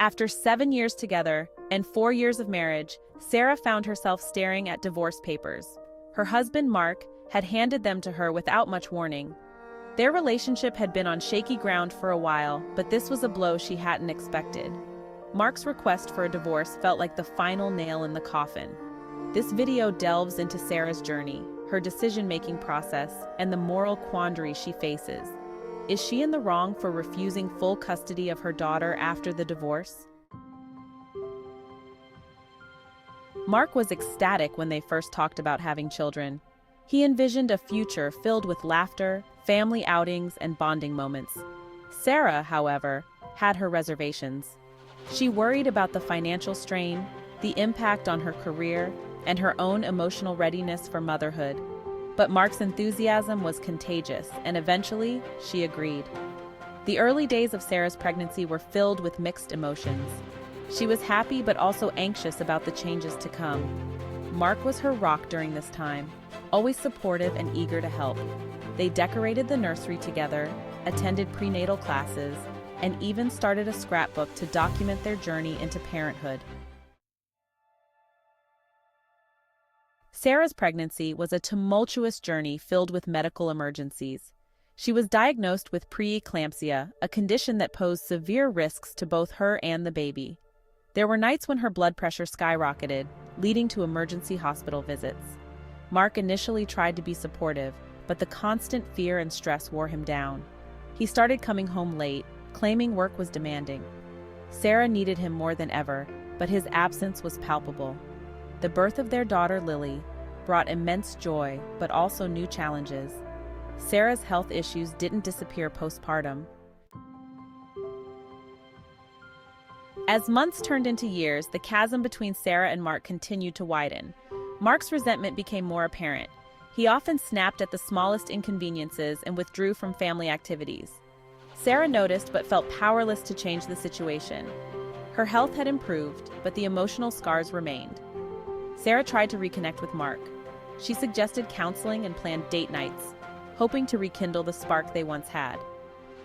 After 7 years together and 4 years of marriage, Sarah found herself staring at divorce papers. Her husband, Mark, had handed them to her without much warning. Their relationship had been on shaky ground for a while, but this was a blow she hadn't expected. Mark's request for a divorce felt like the final nail in the coffin. This video delves into Sarah's journey, her decision-making process, and the moral quandary she faces. Is she in the wrong for refusing full custody of her daughter after the divorce? Mark was ecstatic when they first talked about having children. He envisioned a future filled with laughter, family outings, and bonding moments. Sarah, however, had her reservations. She worried about the financial strain, the impact on her career, and her own emotional readiness for motherhood. But Mark's enthusiasm was contagious, and eventually, she agreed. The early days of Sarah's pregnancy were filled with mixed emotions. She was happy but also anxious about the changes to come. Mark was her rock during this time, always supportive and eager to help. They decorated the nursery together, attended prenatal classes, and even started a scrapbook to document their journey into parenthood. Sarah's pregnancy was a tumultuous journey filled with medical emergencies. She was diagnosed with preeclampsia, a condition that posed severe risks to both her and the baby. There were nights when her blood pressure skyrocketed, leading to emergency hospital visits. Mark initially tried to be supportive, but the constant fear and stress wore him down. He started coming home late, claiming work was demanding. Sarah needed him more than ever, but his absence was palpable. The birth of their daughter, Lily, brought immense joy, but also new challenges. Sarah's health issues didn't disappear postpartum. As months turned into years, the chasm between Sarah and Mark continued to widen. Mark's resentment became more apparent. He often snapped at the smallest inconveniences and withdrew from family activities. Sarah noticed but felt powerless to change the situation. Her health had improved, but the emotional scars remained. Sarah tried to reconnect with Mark. She suggested counseling and planned date nights, hoping to rekindle the spark they once had.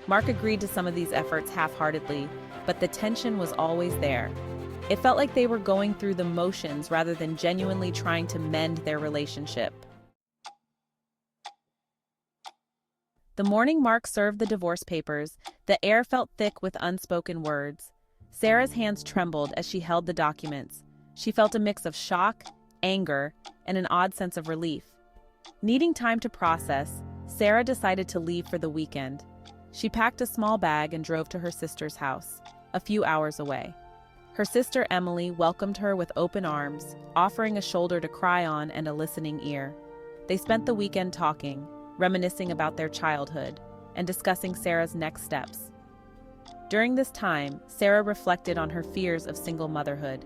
Mark agreed to some of these efforts half-heartedly, but the tension was always there. It felt like they were going through the motions rather than genuinely trying to mend their relationship. The morning Mark served the divorce papers, the air felt thick with unspoken words. Sarah's hands trembled as she held the documents. She felt a mix of shock, anger, and an odd sense of relief. Needing time to process, Sarah decided to leave for the weekend. She packed a small bag and drove to her sister's house, a few hours away. Her sister Emily welcomed her with open arms, offering a shoulder to cry on and a listening ear. They spent the weekend talking, reminiscing about their childhood, and discussing Sarah's next steps. During this time, Sarah reflected on her fears of single motherhood.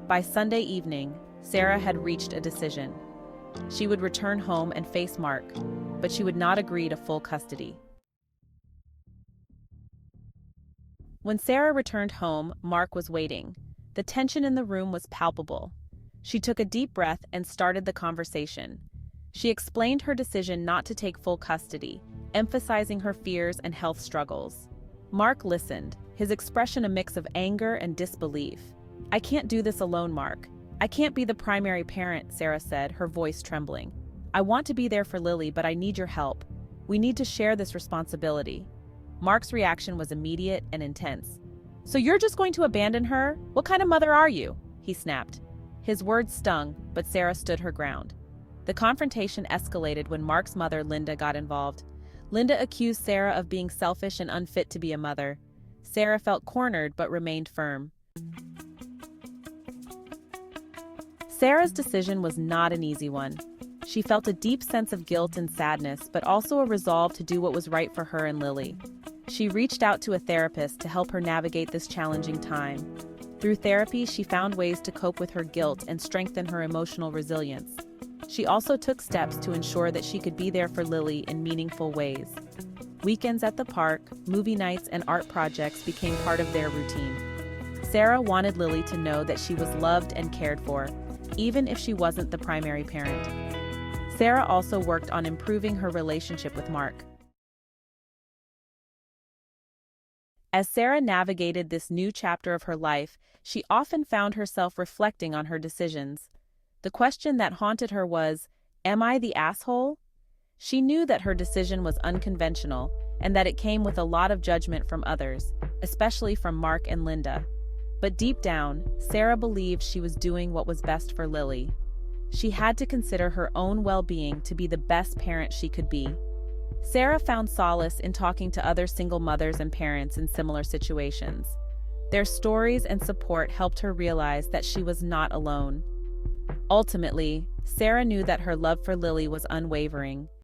By Sunday evening, Sarah had reached a decision. She would return home and face Mark, but she would not agree to full custody. When Sarah returned home, Mark was waiting. The tension in the room was palpable. She took a deep breath and started the conversation. She explained her decision not to take full custody, emphasizing her fears and health struggles. Mark listened, his expression a mix of anger and disbelief. "I can't do this alone, Mark. I can't be the primary parent," Sarah said, her voice trembling. "I want to be there for Lily, but I need your help. We need to share this responsibility." Mark's reaction was immediate and intense. "So you're just going to abandon her? What kind of mother are you?" he snapped. His words stung, but Sarah stood her ground. The confrontation escalated when Mark's mother, Linda, got involved. Linda accused Sarah of being selfish and unfit to be a mother. Sarah felt cornered but remained firm. Sarah's decision was not an easy one. She felt a deep sense of guilt and sadness, but also a resolve to do what was right for her and Lily. She reached out to a therapist to help her navigate this challenging time. Through therapy, she found ways to cope with her guilt and strengthen her emotional resilience. She also took steps to ensure that she could be there for Lily in meaningful ways. Weekends at the park, movie nights, and art projects became part of their routine. Sarah wanted Lily to know that she was loved and cared for, even if she wasn't the primary parent. Sarah also worked on improving her relationship with Mark. As Sarah navigated this new chapter of her life, she often found herself reflecting on her decisions. The question that haunted her was, "Am I the asshole?" She knew that her decision was unconventional and that it came with a lot of judgment from others, especially from Mark and Linda. But deep down, Sarah believed she was doing what was best for Lily. She had to consider her own well-being to be the best parent she could be. Sarah found solace in talking to other single mothers and parents in similar situations. Their stories and support helped her realize that she was not alone. Ultimately, Sarah knew that her love for Lily was unwavering,